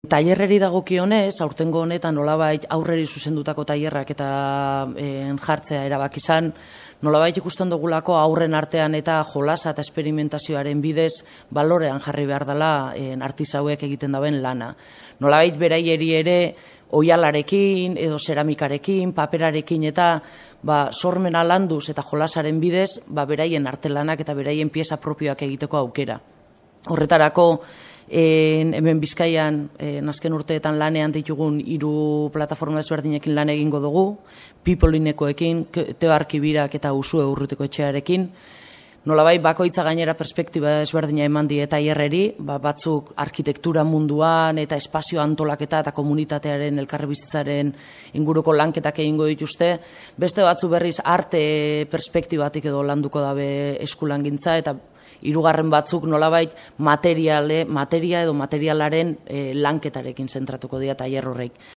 Tailerreri dagokionez, aurtengo honetan nolabait aurreri zuzendutako tailerrak eta jartzea erabaki izan, nolabait ikusten dugulako aurren artean eta jolasa eta esperimentazioaren bidez balorean jarri behar dela artisauek egiten dauen lana. Nolabait beraieri ere oialarekin edo zeramikarekin, paperarekin eta sormena landuz eta jolasaren bidez beraien artelanak eta beraien pieza propioak egiteko aukera. Horretarako, hemen Bizkaian azken urteetan lanean ditugun 3 plataforma ezberdinekin lan egingo dugu, Peopleinekoekin, Teo Arkibirak eta Usue Urrutiko etxearekin. Nolabait bakoitza gainera perspektiba ezberdina eman die tailerreri, batzuk arkitektura munduan eta espazio antolaketa eta komunitatearen elkarbizitzaren inguruko lanketak egingo dituzte, beste batzu berriz arte perspektibatik edo landuko dabe eskulangintza eta hirugarren batzuk nolabait materia edo materialaren lanketarekin zentratuko dira tailer horrek.